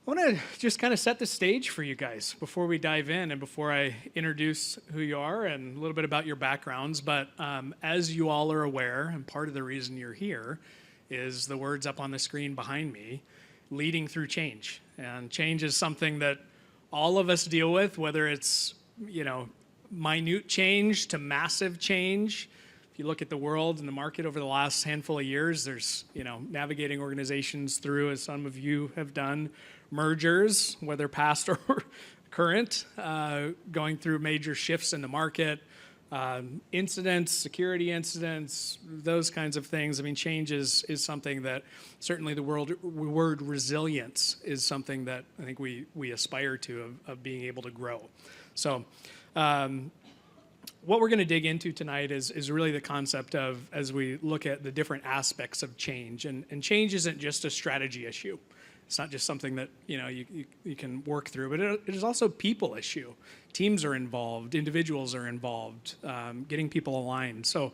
I want to just kind of set the stage for you guys before we dive in and before I introduce who you are and a little bit about your backgrounds. But as you all are aware, and part of the reason you're here is the words up on the screen behind me, leading through change. And change is something that all of us deal with, whether it's, minute change to massive change. If you look at the world and the market over the last handful of years, there's, navigating organizations through, as some of you have done, mergers, whether past or current, going through major shifts in the market, incidents, security incidents, those kinds of things. I mean, change is something that certainly the word resilience is something that I think we aspire to of being able to grow. So what we're going to dig into tonight is really the concept of, as we look at the different aspects of change, and change isn't just a strategy issue. It's not just something that you can work through, but it is also a people issue. Teams are involved, individuals are involved, getting people aligned. So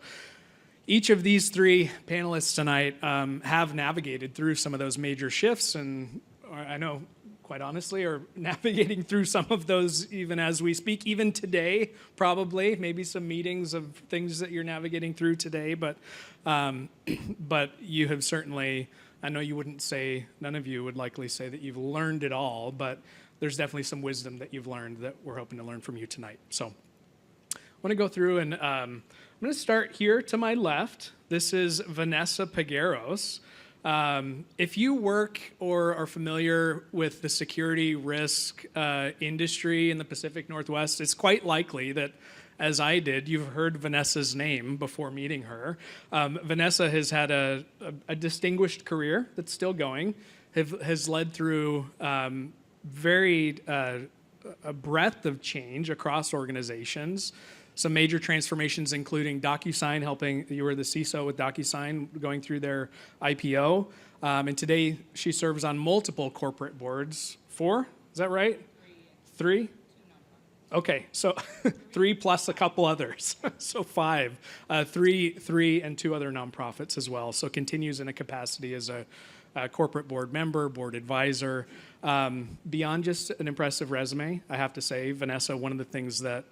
each of these three panelists tonight have navigated through some of those major shifts, and I know, quite honestly, are navigating through some of those even as we speak, even today, probably, maybe some meetings of things that you're navigating through today, but you have certainly, I know you wouldn't say, none of you would likely say that you've learned it all, but there's definitely some wisdom that you've learned that we're hoping to learn from you tonight. So I want to go through and I'm going to start here to my left. This is Vanessa Pegueros. If you work or are familiar with the security risk industry in the Pacific Northwest, it's quite likely that, as I did, you've heard Vanessa's name before meeting her. Vanessa has had a distinguished career that's still going, has led through a breadth of change across organizations, some major transformations, including DocuSign, you were the CISO with DocuSign, going through their IPO. And today she serves on multiple corporate boards. 4, is that right? 3? Okay, so 3 plus a couple others, so 5. 3 and 2 other nonprofits as well. So continues in a capacity as a corporate board member, board advisor. Beyond just an impressive resume, I have to say, Vanessa, one of the things that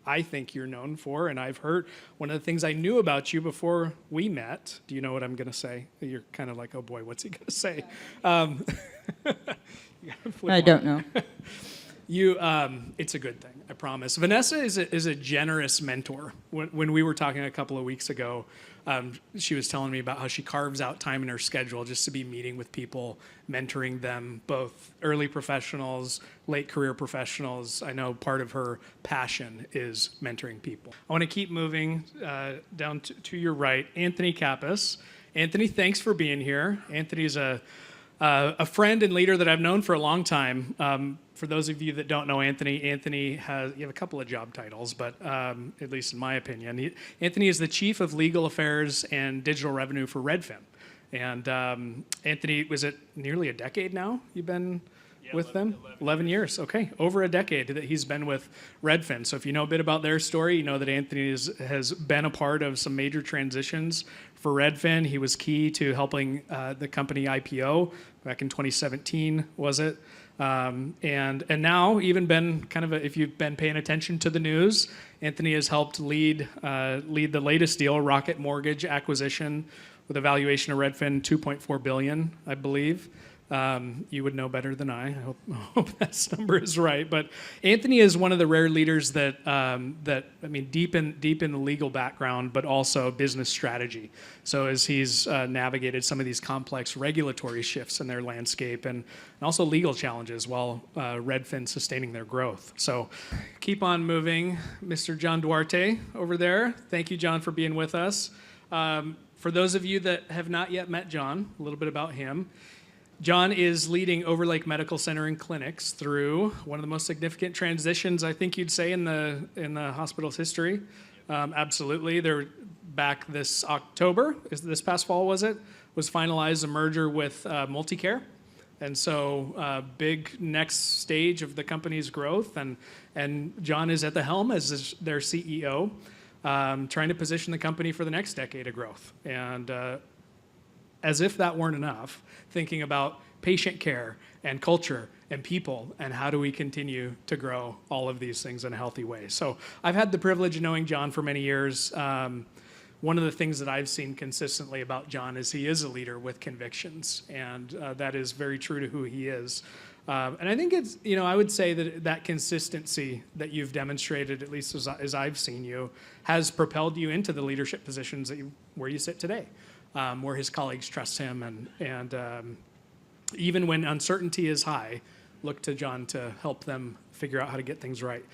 I think you're known for, and I've heard, one of the things I knew about you before we met, do you know what I'm going to say? You're kind of like, oh boy, what's he going to say? I don't know. It's a good thing, I promise. Vanessa is a generous mentor. When we were talking a couple of weeks ago, she was telling me about how she carves out time in her schedule just to be meeting with people, mentoring them, both early professionals, late career professionals. I know part of her passion is mentoring people. I want to keep moving down to your right, Anthony Kappus. Anthony, thanks for being here. Anthony's a friend and leader that I've known for a long time. For those of you that don't know Anthony, you have a couple of job titles, but at least in my opinion, Anthony is the Chief of Legal Affairs and Digital Revenue for Redfin. And Anthony, was it nearly a decade now you've been with them? 11 years, okay. Over a decade that he's been with Redfin. So if you know a bit about their story, you know that Anthony has been a part of some major transitions for Redfin. He was key to helping the company IPO back in 2017, was it? And now even been kind of if you've been paying attention to the news, Anthony has helped lead the latest deal, Rocket Mortgage acquisition, with a valuation of Redfin $2.4 billion, I believe. You would know better than I hope that number is right. But Anthony is one of the rare leaders that deep in the legal background, but also business strategy. So as he's navigated some of these complex regulatory shifts in their landscape and also legal challenges while Redfin sustaining their growth. So keep on moving, Mr. Jon Duarte over there. Thank you, Jon, for being with us. For those of you that have not yet met Jon, a little bit about him. Jon is leading Overlake Medical Center and Clinics through one of the most significant transitions, I think you'd say, in the hospital's history. Absolutely. They're back this October, this past fall was finalized a merger with Multicare. And so big next stage of the company's growth. And Jon is at the helm as their CEO, trying to position the company for the next decade of growth. And as if that weren't enough, thinking about patient care and culture and people, and how do we continue to grow all of these things in a healthy way. So I've had the privilege of knowing Jon for many years. One of the things that I've seen consistently about Jon is he is a leader with convictions, and that is very true to who he is. And I think it's, I would say that consistency that you've demonstrated, at least as I've seen you, has propelled you into the leadership positions where you sit today, where his colleagues trust him. And even when uncertainty is high, look to Jon to help them figure out how to get things right.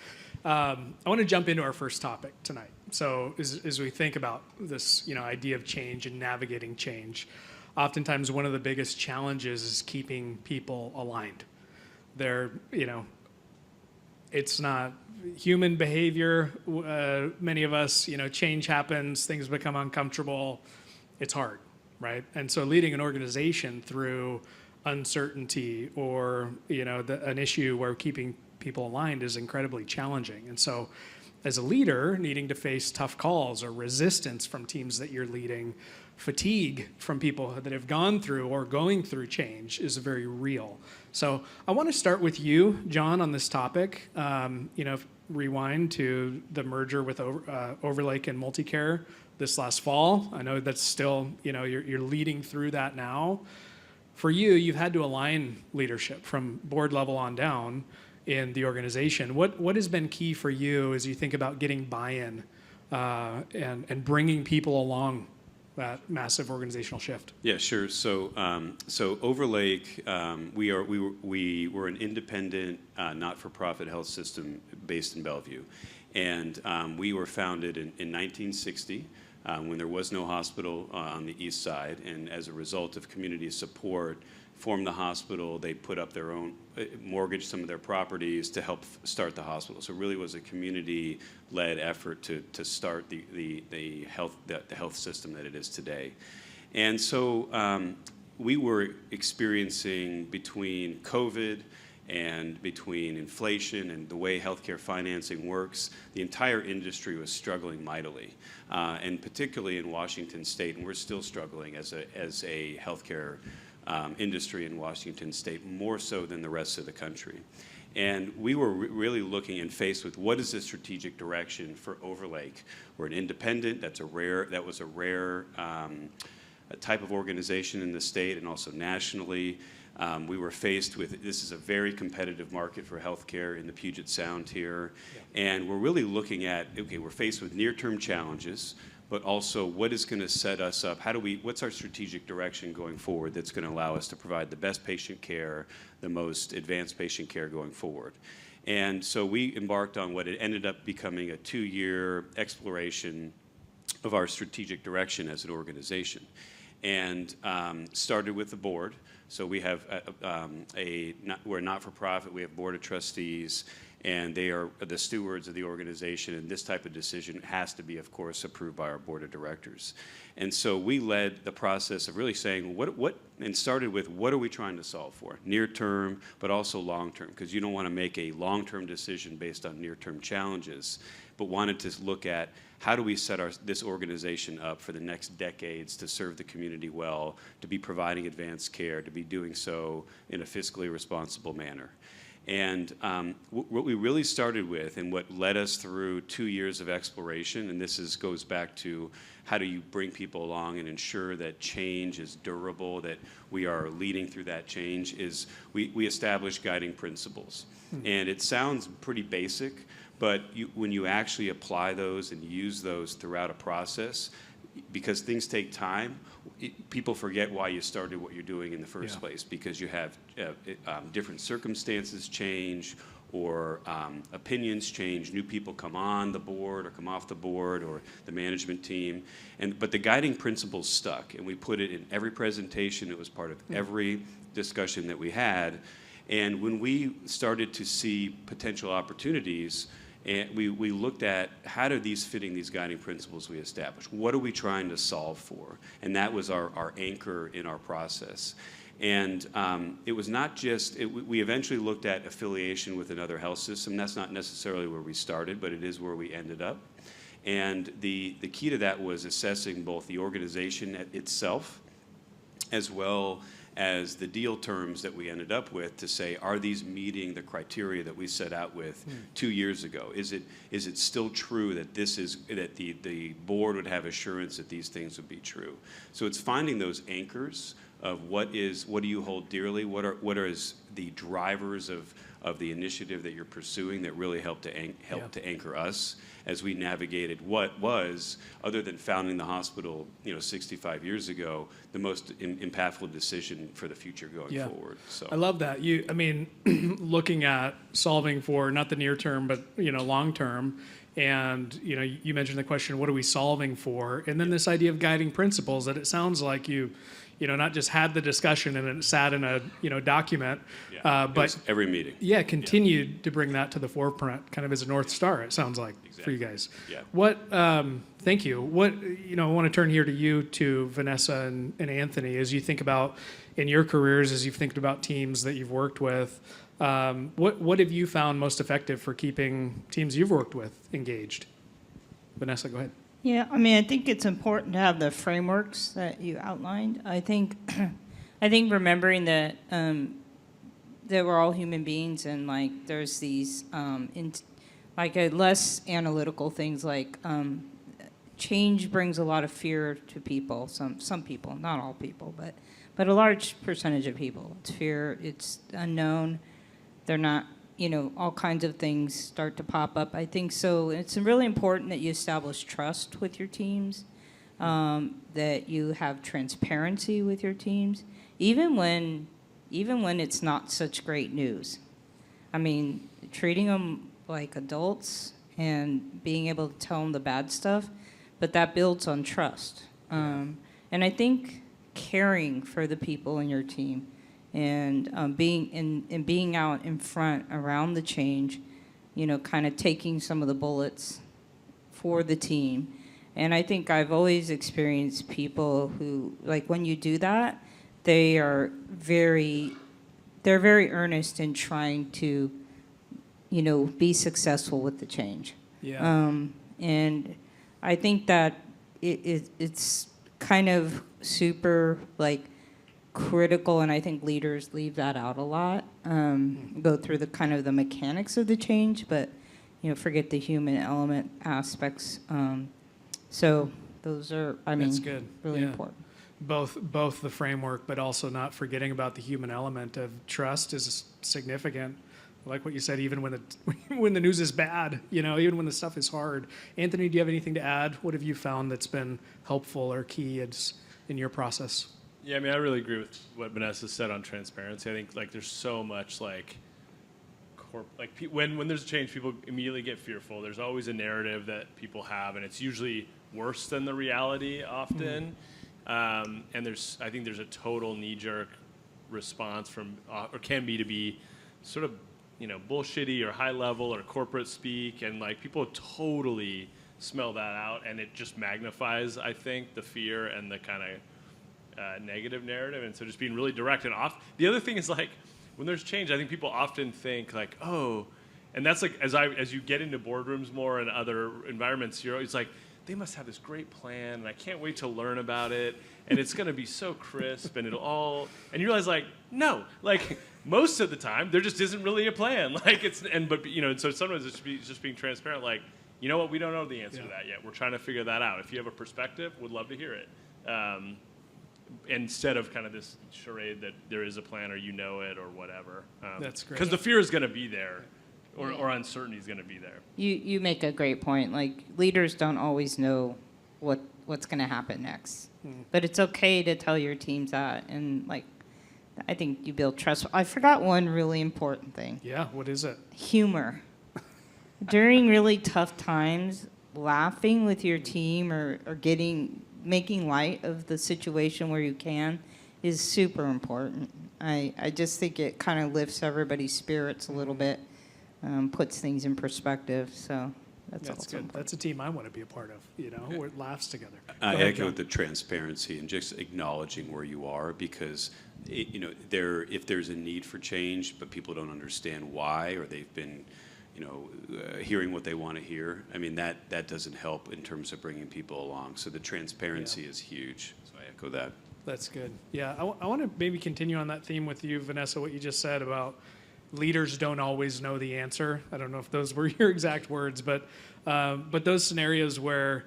I want to jump into our first topic tonight. So as we think about this, idea of change and navigating change, oftentimes one of the biggest challenges is keeping people aligned. It's not human behavior. Many of us, change happens, things become uncomfortable. It's hard, right? And so leading an organization through uncertainty or, an issue where keeping people aligned is incredibly challenging. And so as a leader, needing to face tough calls or resistance from teams that you're leading, fatigue from people that have gone through or going through change is very real. So I want to start with you, Jon, on this topic. Rewind to the merger with Overlake and Multicare this last fall. I know that's still, you're leading through that now. For you, you've had to align leadership from board level on down in the organization. What has been key for you as you think about getting buy-in and bringing people along that massive organizational shift? Yeah, sure. So Overlake, we were an independent, not-for-profit health system based in Bellevue, and we were founded in 1960 when there was no hospital on the east side, and as a result of community support, formed the hospital. They put up their own, mortgaged some of their properties to help start the hospital. So it really was a community-led effort to start the health system that it is today. And so we were experiencing, between COVID and between inflation and the way healthcare financing works, the entire industry was struggling mightily, and particularly in Washington State, and we're still struggling as a healthcare industry in Washington State, more so than the rest of the country. And we were really looking and faced with what is the strategic direction for Overlake. We're an independent, that was a rare type of organization in the state and also nationally. We were faced with, this is a very competitive market for healthcare in the Puget Sound here. Yeah. And we're really looking at, okay, we're faced with near-term challenges, but also what is going to set us up? What's our strategic direction going forward that's going to allow us to provide the best patient care, the most advanced patient care going forward? And so we embarked on what it ended up becoming a 2-year exploration of our strategic direction as an organization. And started with the board. So we have we're a not-for-profit, we have board of trustees, and they are the stewards of the organization, and this type of decision has to be, of course, approved by our board of directors. And so we led the process of really saying and started with what are we trying to solve for, near term, but also long term, because you don't want to make a long-term decision based on near-term challenges, but wanted to look at how do we set this organization up for the next decades to serve the community well, to be providing advanced care, to be doing so in a fiscally responsible manner. And what we really started with, and what led us through 2 years of exploration, and this goes back to how do you bring people along and ensure that change is durable, that we are leading through that change, is we established guiding principles. And it sounds pretty basic, but when you actually apply those and use those throughout a process, because things take time, people forget why you started what you're doing in the first place, because you have different circumstances change, or opinions change, new people come on the board or come off the board, or the management team, but the guiding principles stuck, and we put it in every presentation. It was part of every discussion that we had. And when we started to see potential opportunities, and we looked at how do these fitting these guiding principles we established. What are we trying to solve for? And that was our anchor in our process. And it was not just, we eventually looked at affiliation with another health system. That's not necessarily where we started, but it is where we ended up. And the key to that was assessing both the organization itself, as well as the deal terms that we ended up with to say, are these meeting the criteria that we set out with 2 years ago? Is it still true that the board would have assurance that these things would be true? So it's finding those anchors of what do you hold dearly? What are the drivers of the initiative that you're pursuing that really help to anchor us as we navigated what was, other than founding the hospital 65 years ago, the most impactful decision for the future going forward. So I love that. Looking at solving for not the near term, but long term. And you mentioned the question, what are we solving for? And then this idea of guiding principles, that it sounds like you not just had the discussion and it sat in a document, but every meeting. Yeah, continued to bring that to the forefront, kind of as a North Star. It sounds like for you guys. Yeah. Thank you. I want to turn here to you, to Vanessa and Anthony, as you think about in your careers, as you've think about teams that you've worked with. What have you found most effective for keeping teams you've worked with engaged? Vanessa, go ahead. Yeah, I think it's important to have the frameworks that you outlined. I think remembering that that we're all human beings, and there's these less analytical things like change brings a lot of fear to people. Some people, not all people, but a large percentage of people. It's fear. It's unknown. They're not. All kinds of things start to pop up. I think so. It's really important that you establish trust with your teams, that you have transparency with your teams, even when it's not such great news. Treating them like adults and being able to tell them the bad stuff, but that builds on trust. And I think caring for the people in your team, and being out in front around the change, kind of taking some of the bullets for the team. And I think I've always experienced people who, when you do that, they're very earnest in trying to, be successful with the change. Yeah. And I think that it's kind of super critical, and I think leaders leave that out a lot. Go through the kind of the mechanics of the change, but forget the human element aspects. So those are, That's good. really important. Both the framework, but also not forgetting about the human element of trust is significant. I like what you said, even when the news is bad, even when the stuff is hard. Anthony, do you have anything to add? What have you found that's been helpful or key in your process? Yeah, I really agree with what Vanessa said on transparency. I think there's so much when there's a change, people immediately get fearful. There's always a narrative that people have, and it's usually worse than the reality often. And I think there's a total knee-jerk response from, or can be, to be sort of bullshitty or high level or corporate speak, and people totally smell that out, and it just magnifies, I think, the fear and the kind of negative narrative. And so just being really direct and off. The other thing is when there's change, I think people often think oh, and that's as you get into boardrooms more and other environments, you're always they must have this great plan, and I can't wait to learn about it, and it's going to be so crisp, and and you realize no, most of the time there just isn't really a plan. So sometimes it's just being transparent. You know what, we don't know the answer to that yet. We're trying to figure that out. If you have a perspective, would love to hear it. Instead of kind of this charade that there is a plan or it or whatever. That's great. Because the fear is going to be there, or uncertainty is going to be there. You make a great point. Leaders don't always know what's going to happen next. But it's okay to tell your teams that. And I think you build trust. I forgot one really important thing. Yeah, what is it? Humor. During really tough times, laughing with your team or making light of the situation where you can is super important. I just think it kind of lifts everybody's spirits a little bit, puts things in perspective. So that's also good. important. That's a team I want to be a part of, where it laughs together. I Go ahead, echo Jon. the transparency and just acknowledging where you are, because if there's a need for change, but people don't understand why, or they've been hearing what they want to hear, that doesn't help in terms of bringing people along. So the transparency is huge. So I echo that. That's good. Yeah, I want to maybe continue on that theme with you, Vanessa, what you just said about leaders don't always know the answer. I don't know if those were your exact words, but those scenarios where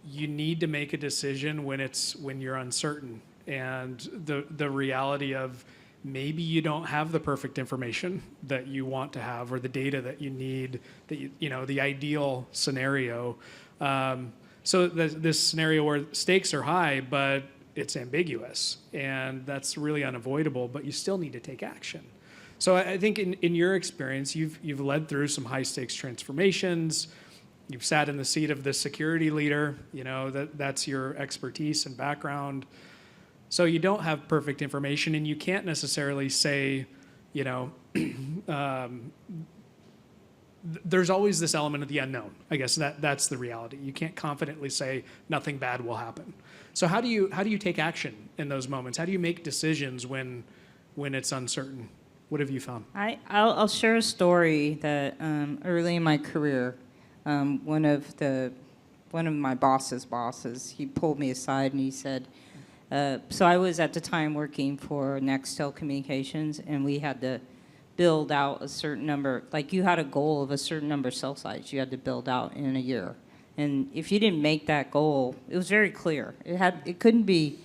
you need to make a decision when you're uncertain, and the reality of maybe you don't have the perfect information that you want to have, or the data that you need, that the ideal scenario. So this scenario where stakes are high, but it's ambiguous, and that's really unavoidable, but you still need to take action. So I think in your experience, you've led through some high stakes transformations. You've sat in the seat of the security leader. That's your expertise and background. So you don't have perfect information, and you can't necessarily say, there's always this element of the unknown. I guess that's the reality. You can't confidently say nothing bad will happen. So how do you take action in those moments? How do you make decisions when it's uncertain? What have you found? I'll share a story that early in my career, one of my bosses, he pulled me aside and he said, so I was at the time working for Nextel Communications, and we had to build out a certain number, like you had a goal of a certain number of cell sites you had to build out in a year. And if you didn't make that goal, it was very clear. It couldn't be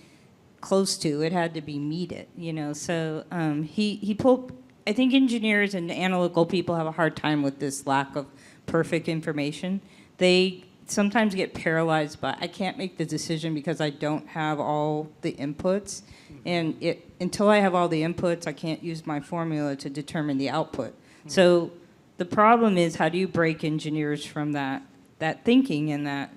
close to, it had to be meet it, So he pulled, I think engineers and analytical people have a hard time with this lack of perfect information. They sometimes get paralyzed by, I can't make the decision because I don't have all the inputs. And until I have all the inputs, I can't use my formula to determine the output. So the problem is, how do you break engineers from that thinking and that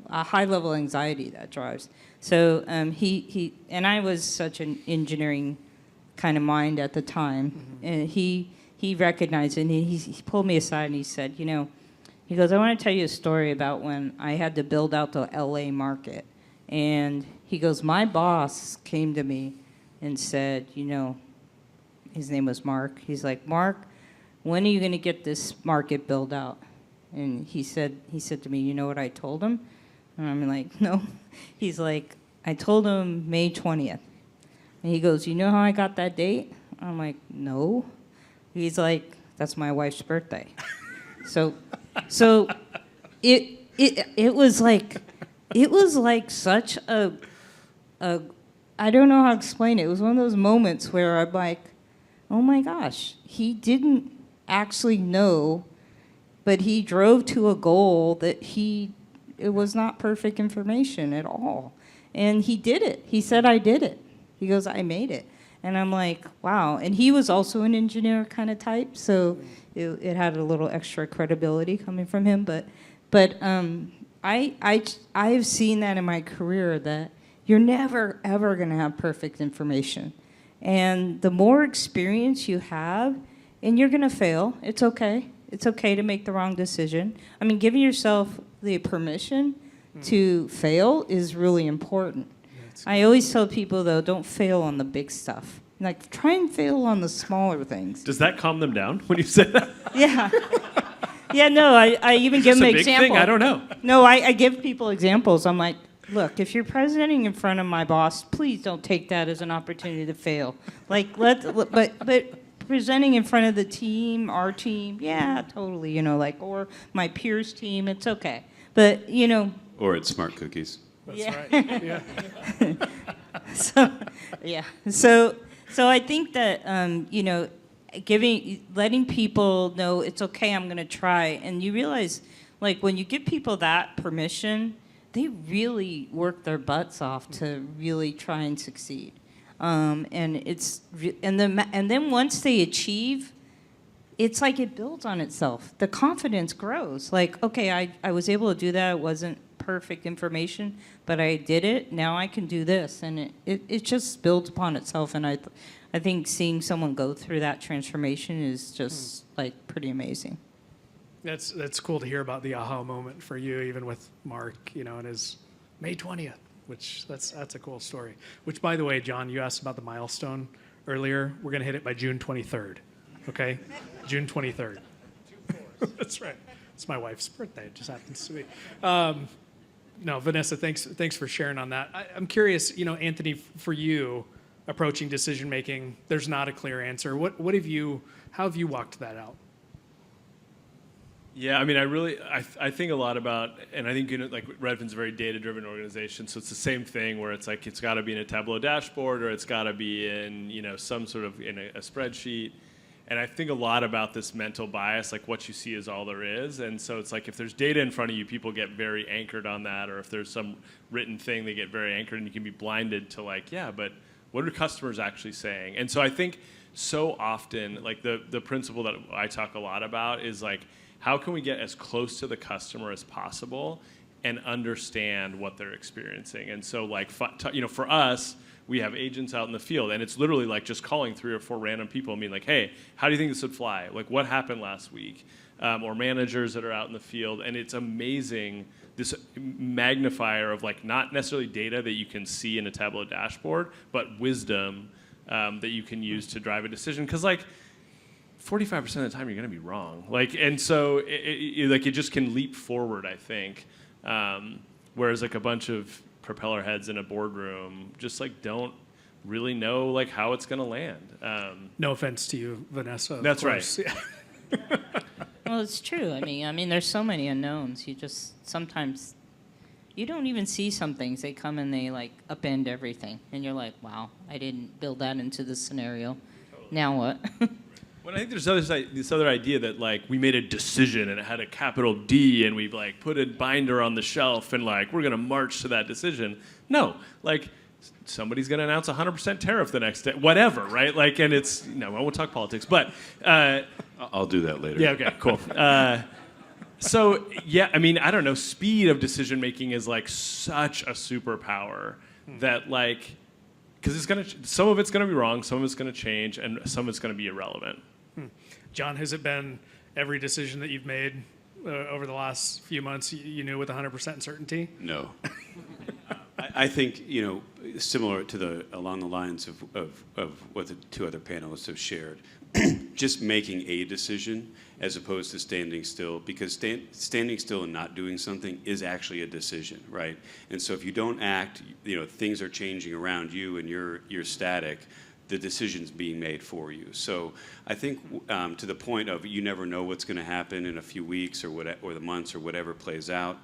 high level anxiety that drives? So he and I was such an engineering kind of mind at the time, and he recognized it, and he pulled me aside and he said, he goes, I want to tell you a story about when I had to build out the LA market. And he goes, my boss came to me and said, his name was Mark. He's like, Mark, when are you going to get this market built out? And he said to me, you know what I told him? And I'm like, no. He's like, I told him May 20th. And he goes, you know how I got that date? I'm like, no. He's like, that's my wife's birthday. So it was like such a I don't know how to explain it. It was one of those moments where I'm like, oh my gosh, he didn't actually know, but he drove to a goal that it was not perfect information at all. And he did it. He said, I did it. He goes, I made it. And I'm like, wow. And he was also an engineer kind of type, so it had a little extra credibility coming from him. But I've seen that in my career, that you're never, ever going to have perfect information. And the more experience you have, and you're going to fail, it's okay. It's okay to make the wrong decision. I mean, giving yourself the permission to fail is really important. I always tell people, though, don't fail on the big stuff. Like, try and fail on the smaller things. Does that calm them down when you say that? Yeah. Yeah, no, I even give them an example. Thing? I don't know. No, I give people examples. I'm like, look, if you're presenting in front of my boss, please don't take that as an opportunity to fail. Like, but presenting in front of the team, our team, yeah, totally, or my peers' team, it's okay. But, Or it's smart cookies. That's right. Yeah. So I think that letting people know it's okay, I'm going to try, and you realize, like, when you give people that permission, they really work their butts off to really try and succeed. And then once they achieve, it's like it builds on itself. The confidence grows. Like, okay, I was able to do that. It wasn't perfect information, but I did it. Now I can do this, and it just builds upon itself. And I think seeing someone go through that transformation is just like pretty amazing. That's cool to hear about the aha moment for you, even with Mark, and his May 20th, which that's a cool story. Which, by the way, John, you asked about the milestone earlier. We're going to hit it by June 23rd, okay? June 23rd. That's right. It's my wife's birthday. It just happens to be. No, Vanessa, thanks for sharing on that. I'm curious, Anthony, for you, approaching decision making, there's not a clear answer. How have you walked that out? Yeah, I mean, I think a lot about, and I think like Redfin's a very data-driven organization, so it's the same thing where it's like it's got to be in a Tableau dashboard or it's got to be in some sort of in a spreadsheet. And I think a lot about this mental bias, like what you see is all there is. And so it's like if there's data in front of you, people get very anchored on that, or if there's some written thing, they get very anchored, and you can be blinded to like, yeah, but what are customers actually saying? And so I think so often, like the principle that I talk a lot about is like, how can we get as close to the customer as possible and understand what they're experiencing? And so like, for us, we have agents out in the field, and it's literally like just calling 3 or 4 random people and being like, hey, how do you think this would fly? Like, what happened last week? Or managers that are out in the field. And it's amazing, this magnifier of like not necessarily data that you can see in a Tableau dashboard, but wisdom that you can use to drive a decision. Because like 45% of the time you're going to be wrong. Like, and so it just can leap forward, I think. Whereas like a bunch of propeller heads in a boardroom just like don't really know like how it's going to land. No offense to you, Vanessa. That's right. Yeah. Well, it's true. I mean, there's so many unknowns. You just sometimes you don't even see some things. They come and they like upend everything, and you're like, wow, I didn't build that into this scenario. Totally. Now what? Well, I think there's this other idea that like we made a decision and it had a capital D and we like put a binder on the shelf and like we're gonna march to that decision. No, like somebody's gonna announce 100% tariff the next day, whatever, right? Like, and it's I won't talk politics, but I'll do that later. yeah, okay, cool. So yeah, I mean, I don't know. Speed of decision making is like such a superpower that like because some of it's gonna be wrong, some of it's gonna change, and some of it's gonna be irrelevant. John, has it been every decision that you've made over the last few months you knew with 100% certainty? No. I think, similar to along the lines of what the 2 other panelists have shared, just making a decision as opposed to standing still, because standing still and not doing something is actually a decision, right? And so if you don't act, things are changing around you and you're static, the decision's being made for you. So I think to the point of you never know what's going to happen in a few weeks or the months or whatever plays out,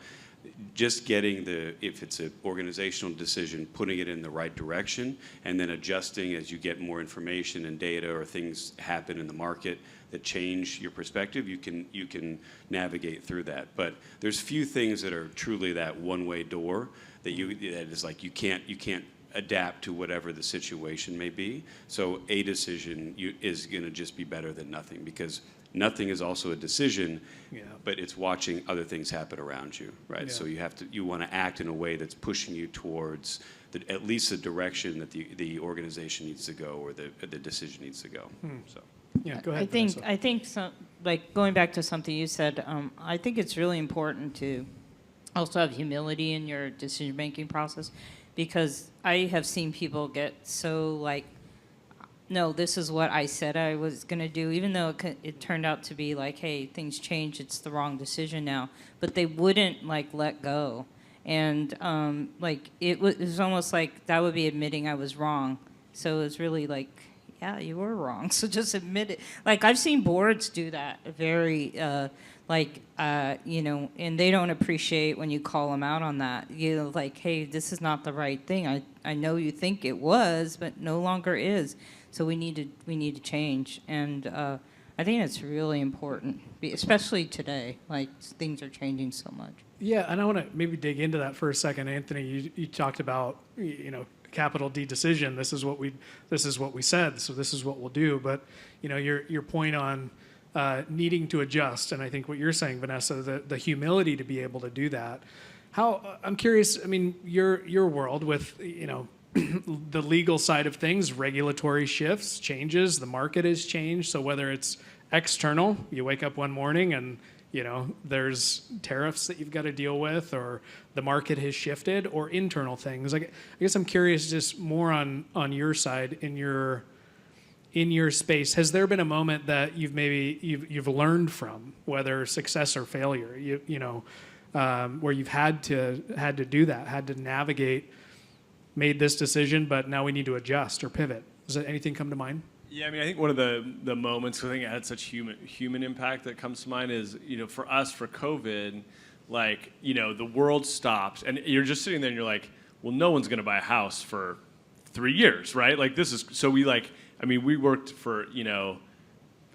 just getting if it's an organizational decision, putting it in the right direction and then adjusting as you get more information and data or things happen in the market that change your perspective, you can navigate through that. But there's few things that are truly that one-way door that is like you can't adapt to whatever the situation may be. So a decision is going to just be better than nothing, because nothing is also a decision, but it's watching other things happen around you, right? Yeah. So you want to act in a way that's pushing you towards at least the direction that the organization needs to go or the decision needs to go. So. Yeah, go ahead. I think like going back to something you said, I think it's really important to also have humility in your decision-making process, because I have seen people get so like, no, this is what I said I was going to do, even though it turned out to be like, hey, things change, it's the wrong decision now. But they wouldn't like let go. And like it was almost like that would be admitting I was wrong. So it was really like, yeah, you were wrong. So just admit it. Like I've seen boards do that very and they don't appreciate when you call them out on that. Like, hey, this is not the right thing. I know you think it was, but no longer is. So we need to change. And I think it's really important, especially today. Like things are changing so much. Yeah, and I want to maybe dig into that for a second, Anthony. You talked about capital D decision. This is what we said. So this is what we'll do. But your point on needing to adjust, and I think what you're saying, Vanessa, the humility to be able to do that. I'm curious. I mean, your world with the legal side of things, regulatory shifts, changes. The market has changed. So whether it's external, you wake up one morning and there's tariffs that you've got to deal with, or the market has shifted, or internal things. I guess I'm curious just more on your side in your space. Has there been a moment that you've learned from, whether success or failure? where you've had to do that, had to navigate, made this decision, but now we need to adjust or pivot. Does anything come to mind? Yeah, I mean, I think one of the moments I think it had such human impact that comes to mind is, for us, for COVID, like, the world stops, and you're just sitting there and you're like, well, no one's going to buy a house for 3 years, right? Like, we worked for,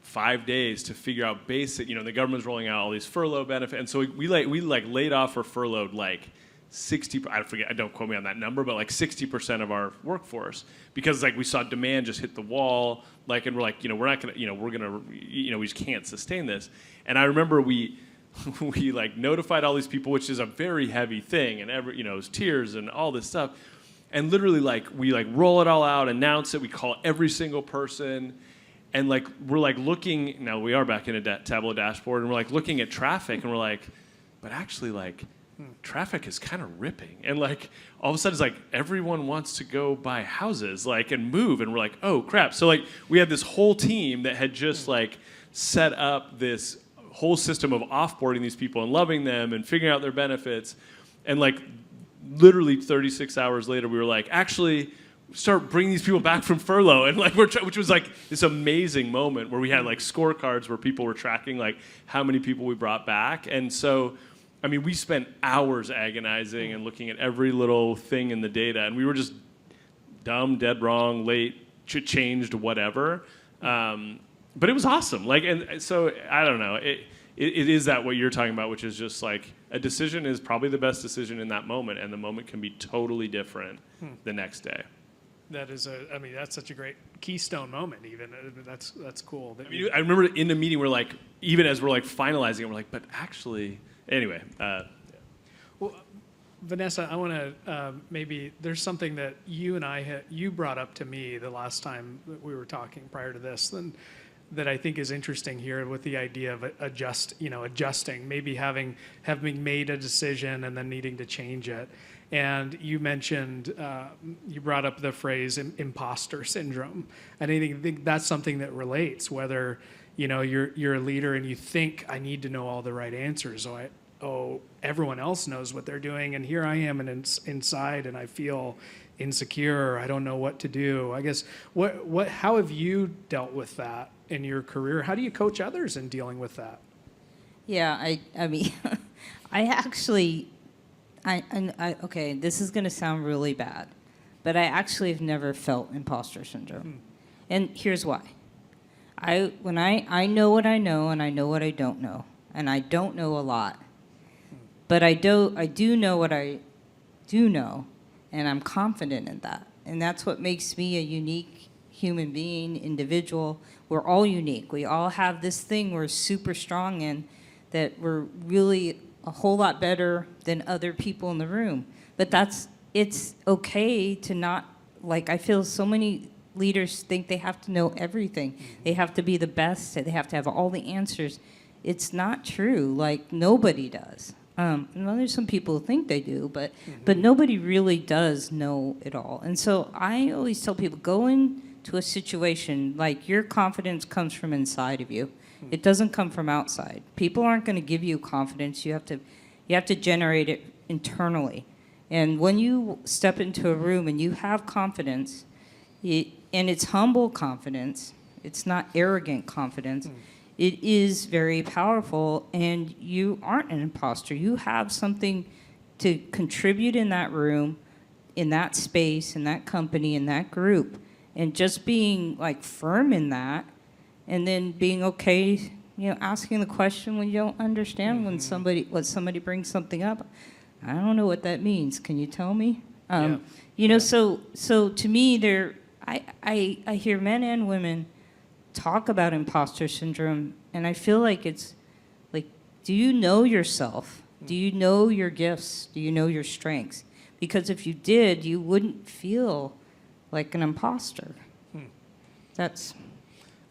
5 days to figure out basic, the government's rolling out all these furlough benefits, and so we laid off or furloughed like 60, don't quote me on that number, but like 60% of our workforce, because like we saw demand just hit the wall, like, and we're like, we're not gonna, we just can't sustain this. And I remember we like notified all these people, which is a very heavy thing, and it was tears and all this stuff. And literally we roll it all out, announce it, we call every single person, and like, we're like looking, now we are back in a Tableau dashboard, and we're like looking at traffic, and we're like, but actually like, traffic is kind of ripping, and like all of a sudden it's like everyone wants to go buy houses, like, and move, and we're like, oh crap. So like we had this whole team that had just like set up this whole system of offboarding these people and loving them and figuring out their benefits, and like literally 36 hours later we were like, actually start bringing these people back from furlough, and like which was like this amazing moment where we had like scorecards where people were tracking like how many people we brought back. And so I mean, we spent hours agonizing and looking at every little thing in the data, and we were just dumb, dead wrong, late, changed, whatever. But it was awesome. Like, and so I don't know. It is that what you're talking about, which is just like a decision is probably the best decision in that moment, and the moment can be totally different the next day. That is that's such a great keystone moment. Even that's cool. I remember in the meeting, we're like, even as we're like finalizing it, we're like, but actually. Anyway. Well, Vanessa, I want to maybe there's something that you and you brought up to me the last time that we were talking prior to this, that I think is interesting here with the idea of adjusting, maybe having made a decision and then needing to change it. And you mentioned, you brought up the phrase imposter syndrome, and I think that's something that relates, whether you're a leader and you think I need to know all the right answers. Everyone else knows what they're doing, and here I am, and inside, and I feel insecure. I don't know what to do. I guess how have you dealt with that in your career? How do you coach others in dealing with that? Yeah, I mean, okay, this is going to sound really bad, but I actually have never felt imposter syndrome, and here's why. I know what I know, and I know what I don't know, and I don't know a lot, but I do know what I do know, and I'm confident in that, and that's what makes me a unique human being, individual. We're all unique. We all have this thing we're super strong in, that we're really a whole lot better than other people in the room. But it's okay to not, like, I feel so many leaders think they have to know everything. They have to be the best. They have to have all the answers. It's not true. Like, nobody does. Well, there's some people who think they do, but nobody really does know it all. And so I always tell people, go into a situation, like, your confidence comes from inside of you. It doesn't come from outside. People aren't going to give you confidence. You have to generate it internally. And when you step into a room and you have confidence, and it's humble confidence, it's not arrogant confidence, it is very powerful, and you aren't an imposter. You have something to contribute in that room, in that space, in that company, in that group, and just being like firm in that, and then being okay, asking the question when you don't understand, when somebody brings something up. I don't know what that means. Can you tell me? So to me, I hear men and women talk about imposter syndrome, and I feel like it's like, do you know yourself? Do you know your gifts? Do you know your strengths? Because if you did, you wouldn't feel like an imposter.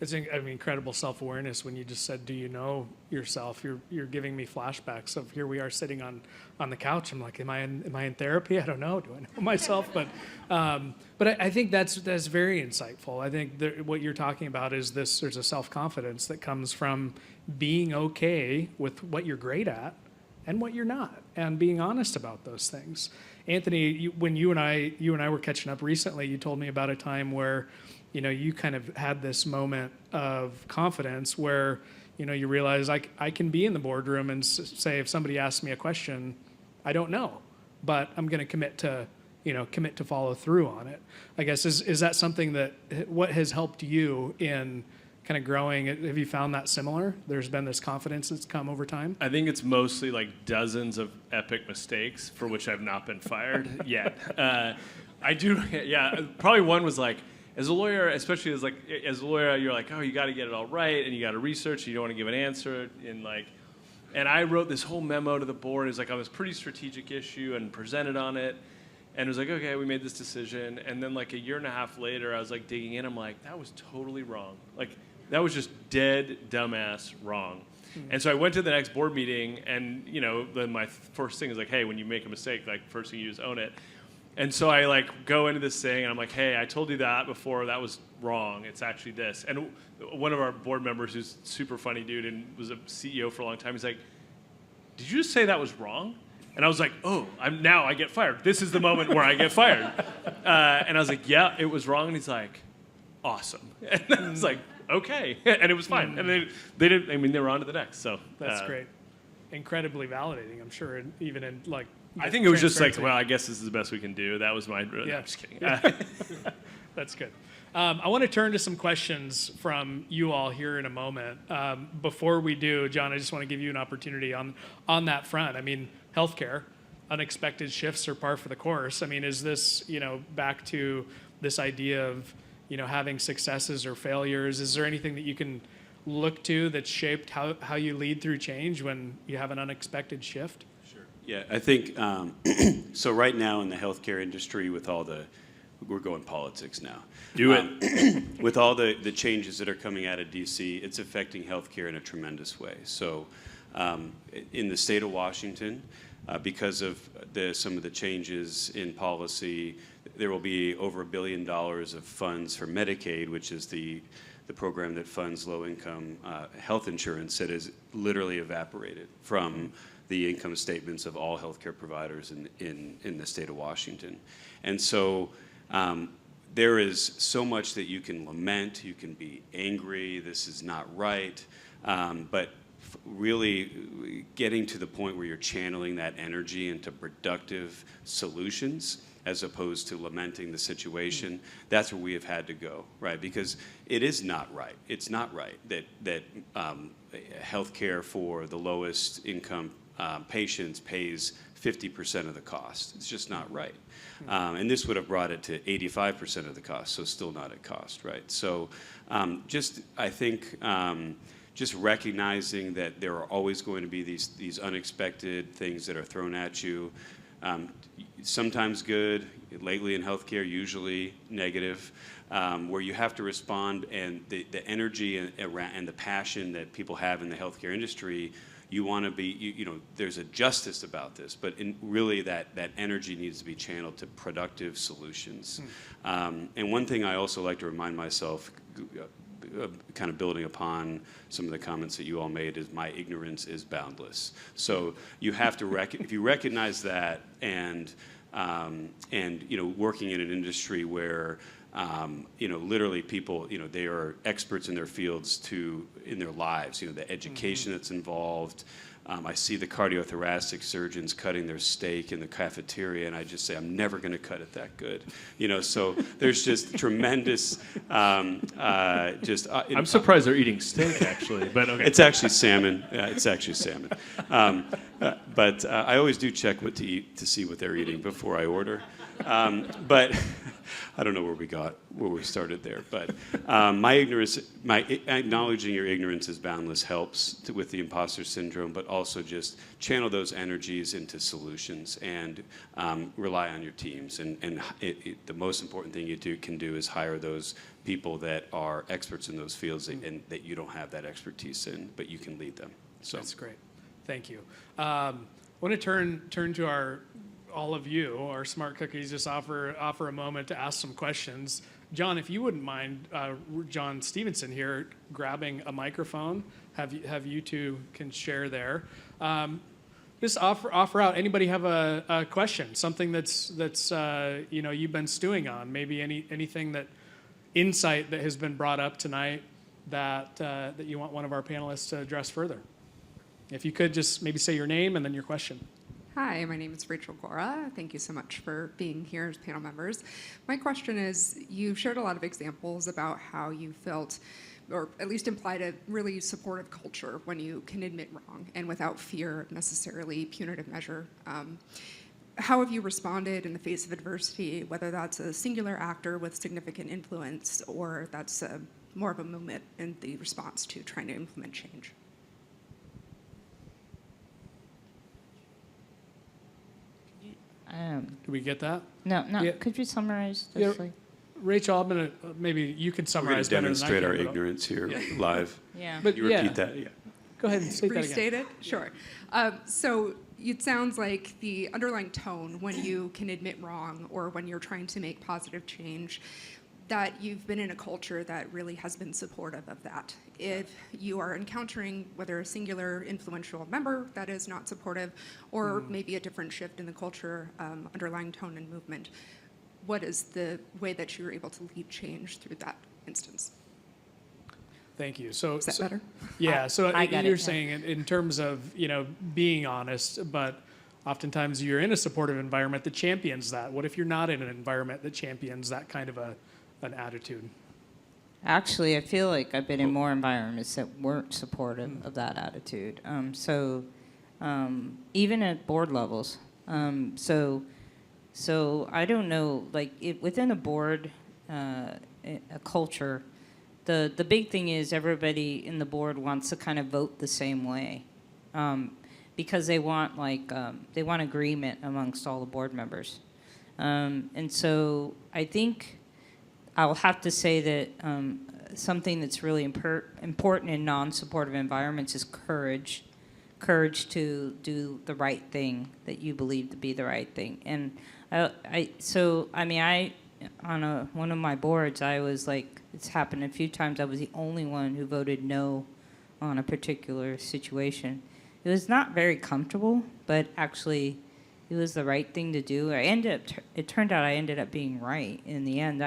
It's incredible self-awareness when you just said, do you know yourself? You're giving me flashbacks of here we are sitting on the couch. I'm like, am I in therapy? I don't know. Do I know myself? But I think that's very insightful. I think what you're talking about is there's a self-confidence that comes from being okay with what you're great at and what you're not, and being honest about those things. Anthony, when you and I were catching up recently, you told me about a time where, you kind of had this moment of confidence where, you realize I can be in the boardroom and say, if somebody asks me a question, I don't know, but I'm going to commit to follow through on it. I guess, is that something what has helped you in kind of growing? Have you found that similar? There's been this confidence that's come over time? I think it's mostly like dozens of epic mistakes for which I've not been fired yet. I do, yeah. Probably one was like, as a lawyer, especially as a lawyer, you're like, oh, you got to get it all right, and you got to research, and you don't want to give an answer, and I wrote this whole memo to the board. It was like on this pretty strategic issue and presented on it, and it was like, okay, we made this decision, and then like a year and a half later, I was like digging in. I'm like, that was totally wrong. Like that was just dead dumbass wrong. And so I went to the next board meeting, and then my first thing is like, hey, when you make a mistake, like first thing you do is own it. And so I like go into this thing, and I'm like, hey, I told you that before. That was wrong. It's actually this. And one of our board members, who's a super funny dude and was a CEO for a long time, he's like, did you just say that was wrong? And I was like, oh, now I get fired. This is the moment where I get fired. And I was like, yeah, it was wrong. And he's like, awesome. And I was like, okay. And it was fine. And they didn't. I mean, they were on to the next. So that's great. Incredibly validating, I'm sure, and even in like. I think it was just like, well, I guess this is the best we can do. That was my. Yeah. I'm just kidding. That's good. I want to turn to some questions from you all here in a moment. Before we do, Jon, I just want to give you an opportunity on that front. I mean, healthcare, unexpected shifts are par for the course. I mean, is this, back to this idea of, having successes or failures? Is there anything that you can look to that's shaped how you lead through change when you have an unexpected shift? Yeah, I think, so right now in the healthcare industry with all we're going politics now. Do it. With all the changes that are coming out of DC, it's affecting healthcare in a tremendous way. So in the state of Washington, because of some of the changes in policy, there will be over $1 billion of funds for Medicaid, which is the program that funds low-income health insurance, that is literally evaporated from the income statements of all healthcare providers in the state of Washington. And so there is so much that you can lament, you can be angry, this is not right, but really getting to the point where you're channeling that energy into productive solutions as opposed to lamenting the situation, that's where we have had to go, right? Because it is not right. It's not right that healthcare for the lowest income patients pays 50% of the cost. It's just not right. And this would have brought it to 85% of the cost, so still not at cost, right? So I think just recognizing that there are always going to be these unexpected things that are thrown at you, sometimes good, lately in healthcare, usually negative, where you have to respond, and the energy and the passion that people have in the healthcare industry, you want to be, there's a justice about this, but really that energy needs to be channeled to productive solutions. And one thing I also like to remind myself, kind of building upon some of the comments that you all made, is my ignorance is boundless. So you have to if you recognize that, and working in an industry where literally people, they are experts in their fields in their lives, the education that's involved. I see the cardiothoracic surgeons cutting their steak in the cafeteria, and I just say, I'm never going to cut it that good. So there's just tremendous, I'm surprised they're eating steak, actually, but okay. It's actually salmon. It's actually salmon. But I always do check what to eat to see what they're eating before I order. But I don't know where we started there. But my acknowledging your ignorance is boundless helps with the imposter syndrome, but also just channel those energies into solutions and rely on your teams. And the most important thing you can do is hire those people that are experts in those fields and that you don't have that expertise in, but you can lead them. So that's great. Thank you. I want to turn to all of you, our smart cookies, just offer a moment to ask some questions. Jon, if you wouldn't mind, John Stevenson here, grabbing a microphone, have you two can share there. just offer out. Anybody have a question? Something that's you've been stewing on? Maybe anything insight that has been brought up tonight that you want one of our panelists to address further. If you could just maybe say your name and then your question. Hi, my name is Rachel Gora. Thank you so much for being here as panel members. My question is, you shared a lot of examples about how you felt, or at least implied, a really supportive culture when you can admit wrong and without fear of necessarily punitive measure. How have you responded in the face of adversity, whether that's a singular actor with significant influence or that's more of a movement in the response to trying to implement change? Did we get that? No. Yeah. Could you summarize Yeah. this? Rachel, I'm gonna maybe you can We're going summarize to better than I demonstrate can, our but ignorance here live. Yeah. But You repeat that? Yeah. Go ahead and state that again. Restate it? Sure. So it sounds like the underlying tone when you can admit wrong or when you're trying to make positive change, that you've been in a culture that really has been supportive of that. If you are encountering whether a singular influential member that is not supportive or maybe a different shift in the culture, underlying tone and movement, what is the way that you're able to lead change through that instance? Thank you. So Is that better? Yeah. So I got you're it, yeah. saying in terms of being honest, but oftentimes you're in a supportive environment that champions that. What if you're not in an environment that champions that kind of an attitude? Actually, I feel like I've been in more environments that weren't supportive of that attitude. Even at board levels. So I don't know, within a board, a culture, the big thing is everybody in the board wants to kind of vote the same way, because they want agreement amongst all the board members, and so I think I'll have to say that something that's really important in non-supportive environments is courage to do the right thing that you believe to be the right thing. And on one of my boards, I was like, it's happened a few times, I was the only one who voted no on a particular situation. It was not very comfortable, but actually it was the right thing to do. It turned out I ended up being right in the end.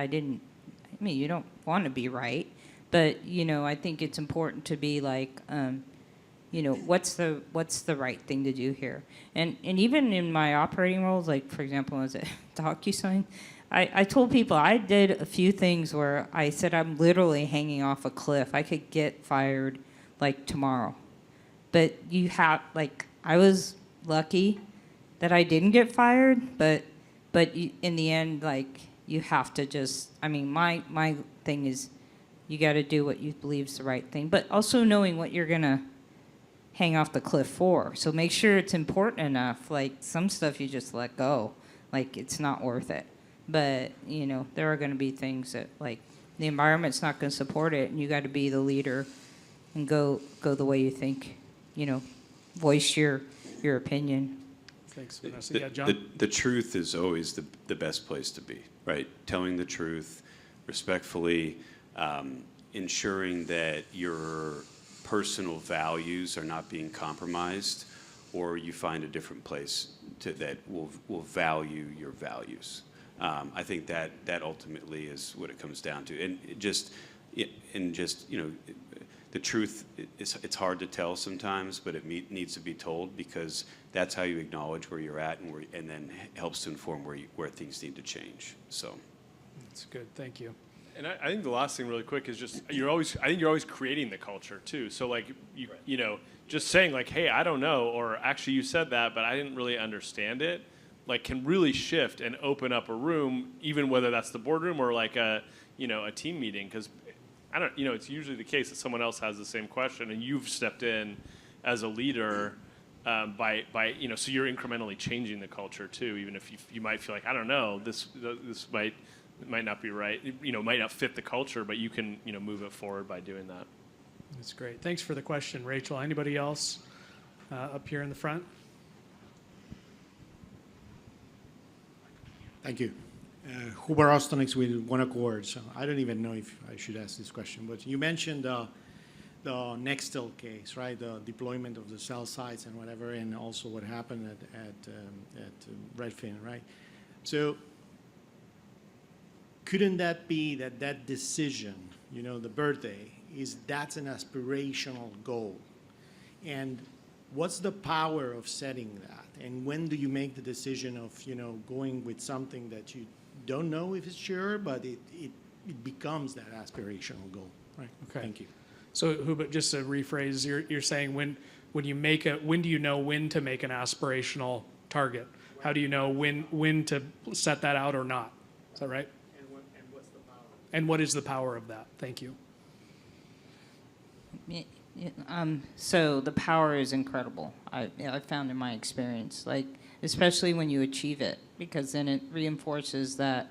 You don't want to be right, but I think it's important to be like, what's the right thing to do here? And even in my operating roles, like for example, as a DocuSign, I told people I did a few things where I said I'm literally hanging off a cliff. I could get fired like tomorrow, but I was lucky that I didn't get fired, but in the end, you have to just, my thing is you got to do what you believe is the right thing, but also knowing what you're going to hang off the cliff for. So make sure it's important enough. Some stuff you just let go. It's not worth it. But, there are going to be things that, the environment's not going to support it, and you got to be the leader and go the way you think, voice your opinion. Thanks, Vanessa. Yeah, John? The truth is always the best place to be, right? Telling the truth respectfully, ensuring that your personal values are not being compromised, or you find a different place that will value your values. I think that ultimately is what it comes down to, and the truth. It's hard to tell sometimes, but it needs to be told, because that's how you acknowledge where you're at, and then helps to inform where things need to change. So, That's good. Thank you. And I think the last thing really quick is just you're always creating the culture too. So just saying hey, I don't know, or actually you said that, but I didn't really understand it, can really shift and open up a room, even whether that's the boardroom or a team meeting, because it's usually the case that someone else has the same question and you've stepped in as a leader by so you're incrementally changing the culture too, even if you might feel I don't know, this might not be right, might not fit the culture, but you can move it forward by doing that. That's great. Thanks for the question, Rachel. Anybody else up here in the front? Thank you. Huber Ostanix with One Accord. So I don't even know if I should ask this question, but you mentioned the Nextel case, right? The deployment of the cell sites and whatever, and also what happened at Redfin, right? So couldn't that be that decision, you know, the birthday, that's an aspirational goal? And what's the power of setting that? And when do you make the decision of, you know, going with something that you don't know if it's sure, but it becomes that aspirational goal? Right. Okay. Thank you. So, Hubert, just to rephrase, you're saying when do you know when to make an aspirational target? How do you know when to set that out or not? Is that right? And what's the power? And what is the power of that? Thank you. So the power is incredible. I found in my experience, like especially when you achieve it, because then it reinforces that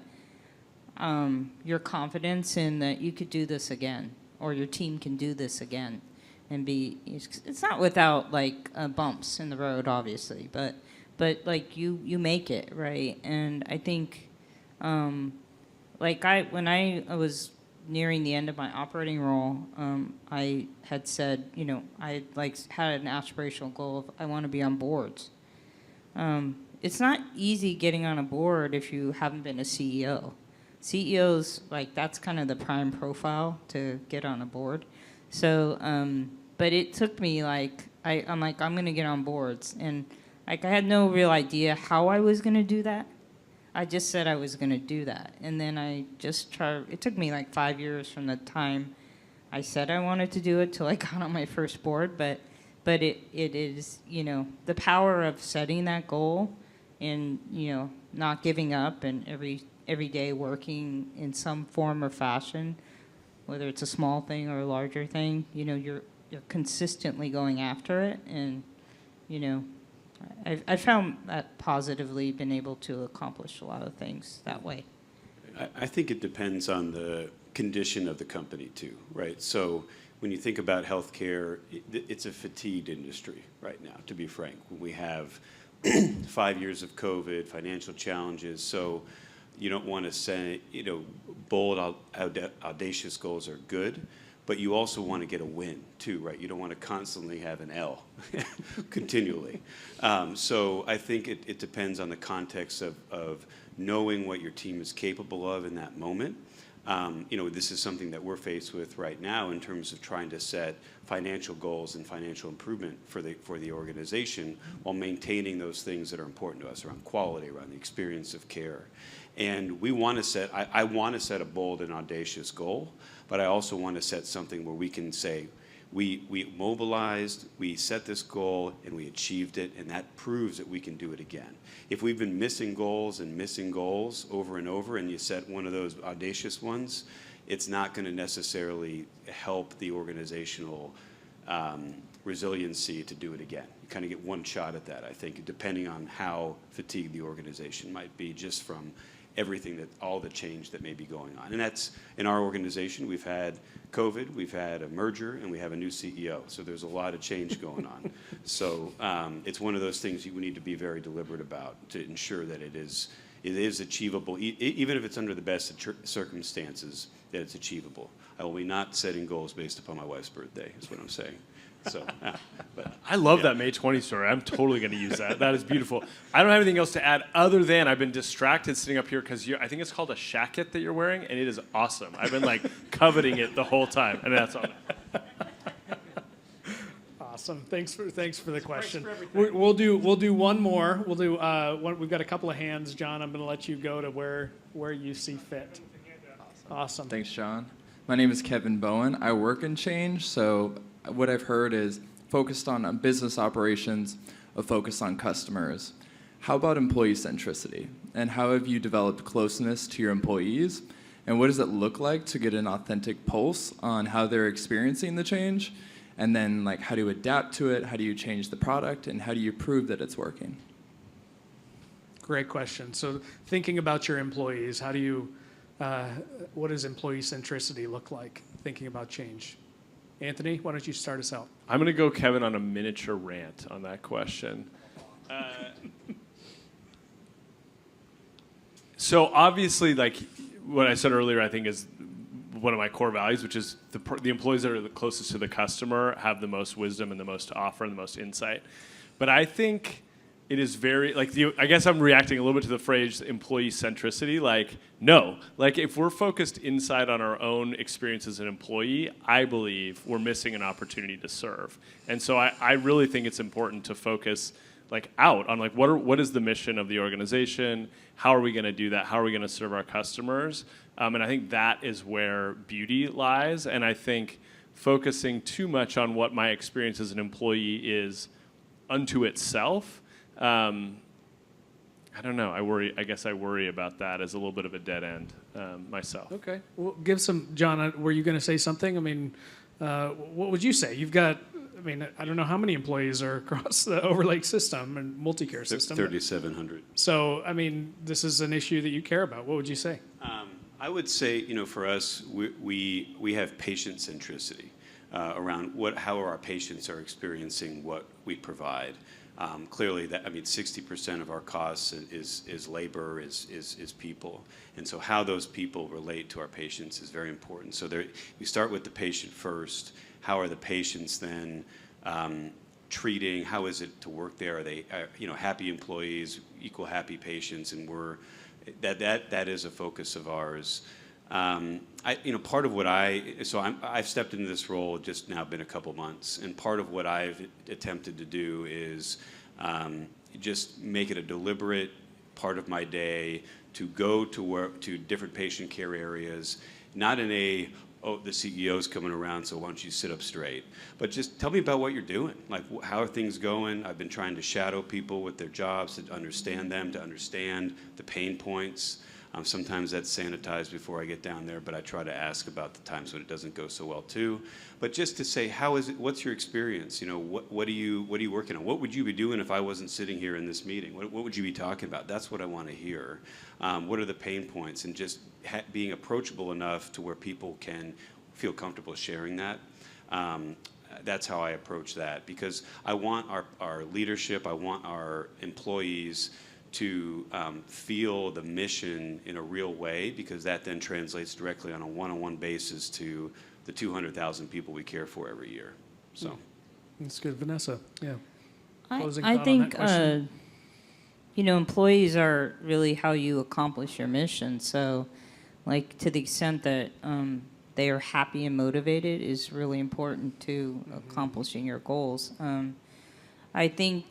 your confidence in that you could do this again, or your team can do this again, and it's not without like bumps in the road, obviously, but like you make it, right? And I think like when I was nearing the end of my operating role, I had said, you know, I like had an aspirational goal of I want to be on boards. It's not easy getting on a board if you haven't been a CEO. CEOs, like that's kind of the prime profile to get on a board. So, but it took me like I'm going to get on boards, and like I had no real idea how I was going to do that. I just said I was going to do that, and then I just tried. It took me like 5 years from the time I said I wanted to do it till I got on my first board. But it is, you know, the power of setting that goal, and you know, not giving up, and every day working in some form or fashion, whether it's a small thing or a larger thing. You know, you're consistently going after it, and you know. I found that positively been able to accomplish a lot of things that way. I think it depends on the condition of the company too, right? So when you think about healthcare, it's a fatigued industry right now, to be frank. We have 5 years of COVID, financial challenges, so you don't want to say, you know, bold, audacious goals are good, but you also want to get a win too, right? You don't want to constantly have an L continually. So I think it depends on the context of knowing what your team is capable of in that moment. You know, this is something that we're faced with right now in terms of trying to set financial goals and financial improvement for the organization while maintaining those things that are important to us around quality, around the experience of care. And we want to set, I want to set a bold and audacious goal, but I also want to set something where we can say, we mobilized, we set this goal, and we achieved it, and that proves that we can do it again. If we've been missing goals over and over, and you set one of those audacious ones, it's not going to necessarily help the organizational resiliency to do it again. You kind of get one shot at that, I think, depending on how fatigued the organization might be just from everything all the change that may be going on. And that's, in our organization, we've had COVID, we've had a merger, and we have a new CEO. So there's a lot of change going on. So it's one of those things you need to be very deliberate about to ensure that it is achievable, even if it's under the best circumstances, that it's achievable. I will be not setting goals based upon my wife's birthday, is what I'm saying. So, but I love that May 20 story. I'm totally going to use that. That is beautiful. I don't have anything else to add other than I've been distracted sitting up here because I think it's called a shacket that you're wearing, and it is awesome. I've been like coveting it the whole time, and that's all. Awesome. Thanks for the question. We'll do one more. We'll do one. We've got a couple of hands, John. I'm going to let you go to where you see fit. Awesome. Thanks, John. My name is Kevin Bowen. I work in change, so what I've heard is focused on business operations, a focus on customers. How about employee centricity? And how have you developed closeness to your employees? And what does it look like to get an authentic pulse on how they're experiencing the change? And then, like, how do you adapt to it? How do you change the product? And how do you prove that it's working? Great question. So thinking about your employees, how do you, what does employee centricity look like, thinking about change? Anthony, why don't you start us out? I'm going to go, Kevin, on a miniature rant on that question. So obviously, like what I said earlier, I think is one of my core values, which is the employees that are the closest to the customer have the most wisdom and the most to offer and the most insight. But I think it is very, I guess I'm reacting a little bit to the phrase employee centricity. No. If we're focused inside on our own experience as an employee, I believe we're missing an opportunity to serve. And so I really think it's important to focus out on what is the mission of the organization? How are we going to do that? How are we going to serve our customers? And I think that is where beauty lies. And I think focusing too much on what my experience as an employee is unto itself, I don't know. I guess I worry about that as a little bit of a dead end myself. Okay. Well, give some, John, were you going to say something? I mean, what would you say? You've got, I don't know how many employees are across the Overlake system and multi-care system. 3,700. So, this is an issue that you care about. What would you say? I would say, for us, we have patient centricity around how our patients are experiencing what we provide. Clearly, 60% of our costs is labor, is people, and so how those people relate to our patients is very important. So we start with the patient first. How are the patients then treating? How is it to work there? Are they happy employees, equal happy patients? And that is a focus of ours. Part of what I've stepped into this role just now been a couple months, and part of what I've attempted to do is just make it a deliberate part of my day to go to work to different patient care areas, not in the CEO's coming around, so why don't you sit up straight? But just tell me about what you're doing. How are things going? I've been trying to shadow people with their jobs to understand them, to understand the pain points. Sometimes that's sanitized before I get down there, but I try to ask about the times when it doesn't go so well too. But just to say, how is it? What's your experience? What are you working on? What would you be doing if I wasn't sitting here in this meeting? What would you be talking about? That's what I want to hear. What are the pain points? And just being approachable enough to where people can feel comfortable sharing that. That's how I approach that, because I want our leadership, I want our employees to feel the mission in a real way, because that then translates directly on a one-on-one basis to the 200,000 people we care for every year. So that's good. Vanessa, yeah. Closing I thought on think that question? employees are really how you accomplish your mission. So, to the extent that they are happy and motivated is really important to accomplishing your goals. I think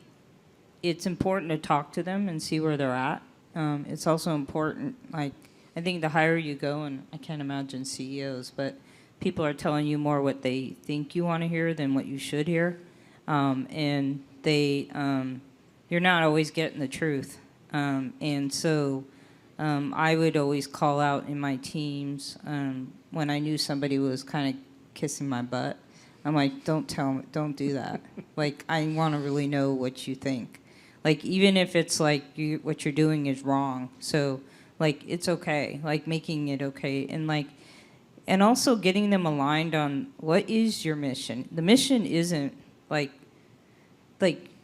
it's important to talk to them and see where they're at. It's also important, I think the higher you go, and I can't imagine CEOs, but people are telling you more what they think you want to hear than what you should hear. And you're not always getting the truth. And so I would always call out in my teams when I knew somebody was kind of kissing my butt. I'm like, don't do that. I want to really know what you think. Even if it's what you're doing is wrong. So, it's okay. Making it okay. And also getting them aligned on what is your mission. The mission isn't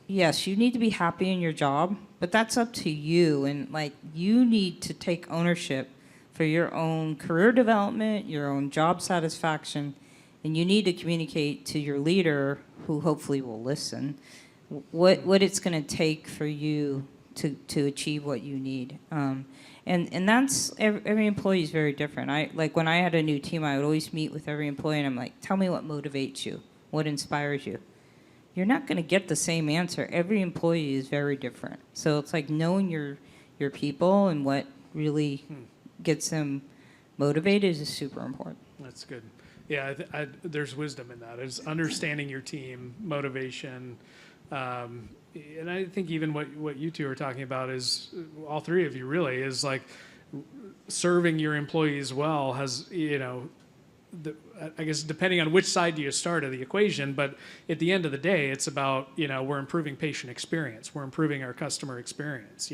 yes, you need to be happy in your job, but that's up to you. And you need to take ownership for your own career development, your own job satisfaction, and you need to communicate to your leader, who hopefully will listen, what it's going to take for you to achieve what you need. And that's, every employee is very different. When I had a new team, I would always meet with every employee, and I'm like, tell me what motivates you, what inspires you. You're not going to get the same answer. Every employee is very different. So it's knowing your people and what really gets them motivated is super important. That's good. Yeah, there's wisdom in that. It's understanding your team, motivation, and I think even what you two are talking about is, all three of you really, is serving your employees well has, I guess depending on which side you start of the equation, but at the end of the day, it's about, we're improving patient experience, we're improving our customer experience,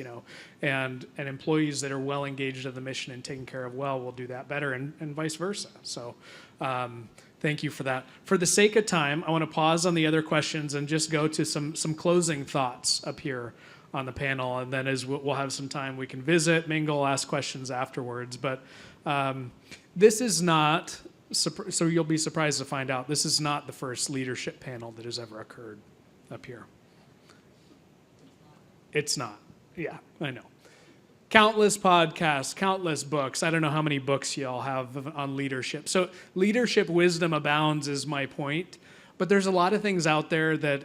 and employees that are well engaged in the mission and taken care of well will do that better, and vice versa. So thank you for that. For the sake of time, I want to pause on the other questions and just go to some closing thoughts up here on the panel, and then as we'll have some time, we can visit, mingle, ask questions afterwards. But This is not, so you'll be surprised to find out, this is not the first leadership panel that has ever occurred up here. It's not. Yeah, I know. Countless podcasts, countless books. I don't know how many books y'all have on leadership. So leadership wisdom abounds is my point. But there's a lot of things out there that,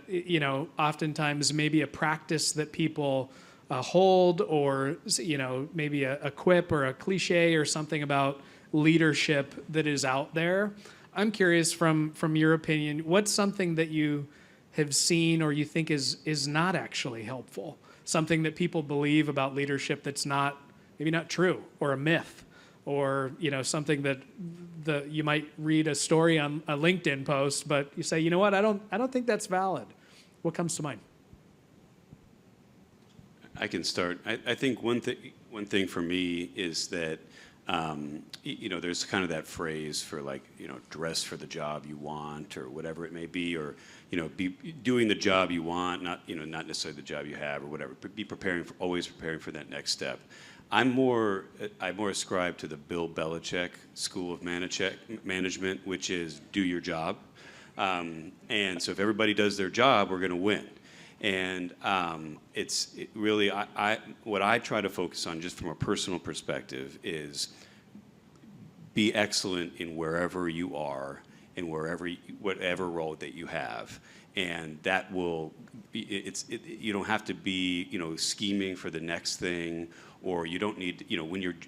oftentimes maybe a practice that people hold, or, maybe a quip or a cliche or something about leadership that is out there. I'm curious from your opinion, what's something that you have seen or you think is not actually helpful? Something that people believe about leadership that's maybe not true, or a myth, or something that you might read a story on a LinkedIn post, but you say, you know what, I don't think that's valid. What comes to mind? I can start. I think one thing for me is that there's kind of that phrase for dress for the job you want, or whatever it may be, or be doing the job you want, not necessarily the job you have, or whatever. But be always preparing for that next step. I more ascribe to the Bill Belichick school of management, which is do your job. And so if everybody does their job, we're going to win. And what I try to focus on, just from a personal perspective, is be excellent in wherever you are, and whatever role that you have. And that will, you don't have to be, scheming for the next thing, or you don't need,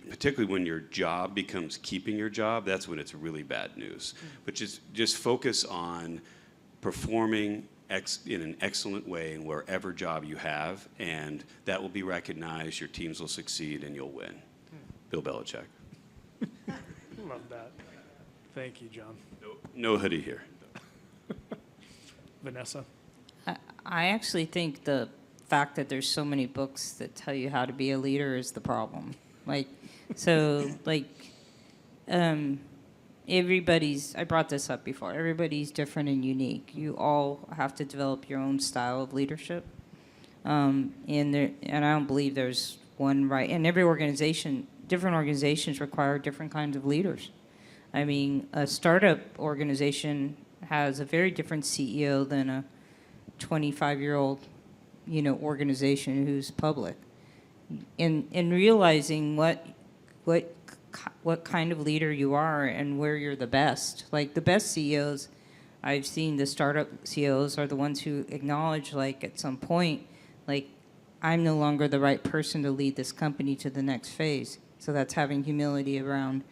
particularly when your job becomes keeping your job, that's when it's really bad news. But just focus on performing in an excellent way in wherever job you have, and that will be recognized, your teams will succeed, and you'll win. Bill Belichick. Love that. Thank you, John. No hoodie here. Vanessa? I actually think the fact that there's so many books that tell you how to be a leader is the problem. I brought this up before, everybody's different and unique. You all have to develop your own style of leadership. And I don't believe there's one right, and different organizations require different kinds of leaders. I mean, a startup organization has a very different CEO than a 25-year-old, organization who's public. In realizing what kind of leader you are and where you're the best. Like the best CEOs I've seen, the startup CEOs are the ones who acknowledge, at some point, I'm no longer the right person to lead this company to the next phase. So that's having humility around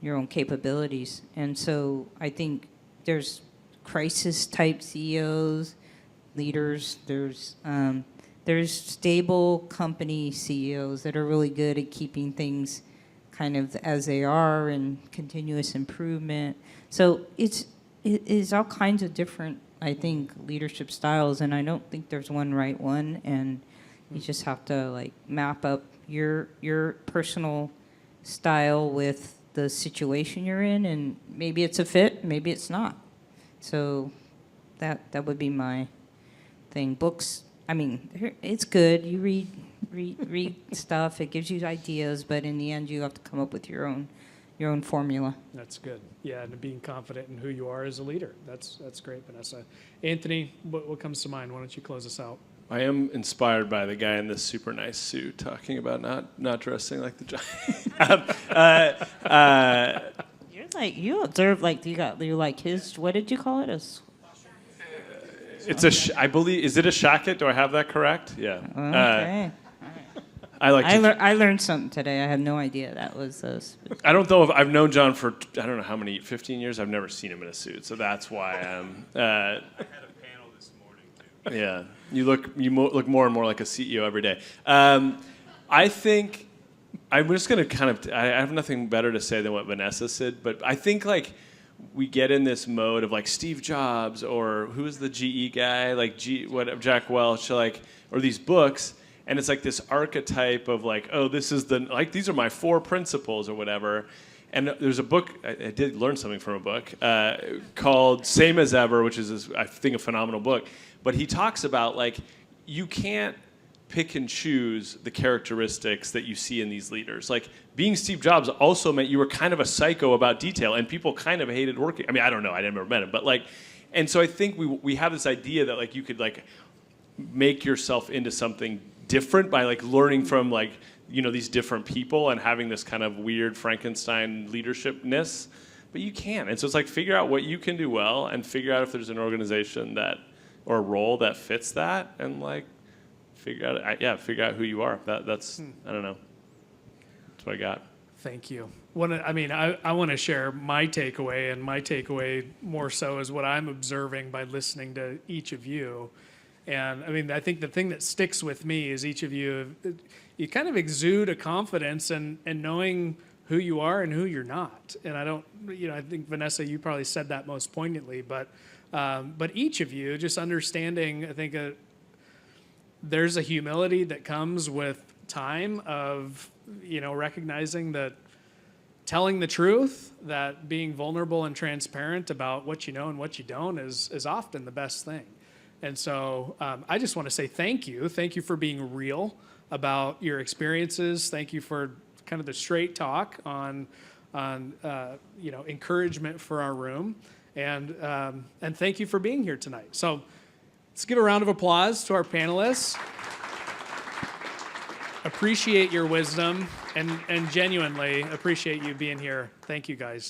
your own capabilities. And so I think there's crisis-type CEOs, leaders. There's stable company CEOs that are really good at keeping things kind of as they are and continuous improvement. So it is all kinds of different, I think, leadership styles, and I don't think there's one right one, and you just have to map up your personal style with the situation you're in, and maybe it's a fit, maybe it's not. So that would be my thing. Books, I mean, it's good. You read stuff. It gives you ideas, but in the end, you have to come up with your own formula. That's good. Yeah, and being confident in who you are as a leader. That's great, Vanessa. Anthony, what comes to mind? Why don't you close us out? I am inspired by the guy in this super nice suit talking about not dressing like the giant. You observe you're like his. What did you call it? It's I believe. Is it a shacket? Do I have that correct? Yeah. Okay. I learned something today. I had no idea that was. I don't know if I've known John for I don't know how many 15 years. I've never seen him in a suit, so that's why I'm. I had a panel this morning too. Yeah, you look more and more like a CEO every day. I think I'm just gonna I have nothing better to say than what Vanessa said, but I think we get in this mode of Steve Jobs or who's the GE guy, Jack Welch, or these books, and it's this archetype of this is these are my 4 principles or whatever. And there's a book, I did learn something from a book, called Same as Ever, which is, I think, a phenomenal book. But he talks about, you can't pick and choose the characteristics that you see in these leaders. Like being Steve Jobs also meant you were kind of a psycho about detail, and people kind of hated working. I mean, I don't know, I never met him, but like, and so I think we have this idea that like you could like make yourself into something different by like learning from like, you know, these different people and having this kind of weird Frankenstein leadershipness, but you can't. And so it's like figure out what you can do well and figure out if there's an organization that or a role that fits that, and like figure out who you are. That's I don't know. That's what I got. Thank you. I want to share my takeaway, and my takeaway more so is what I'm observing by listening to each of you. And I mean, I think the thing that sticks with me is each of you, you kind of exude a confidence and knowing who you are and who you're not. And I think Vanessa, you probably said that most poignantly, but each of you just understanding, I think there's a humility that comes with time of, recognizing that telling the truth, that being vulnerable and transparent about what you know and what you don't is often the best thing. And so I just want to say thank you. Thank you for being real about your experiences. Thank you for kind of the straight talk on encouragement for our room. And thank you for being here tonight. So let's give a round of applause to our panelists. Appreciate your wisdom and genuinely appreciate you being here. Thank you, guys.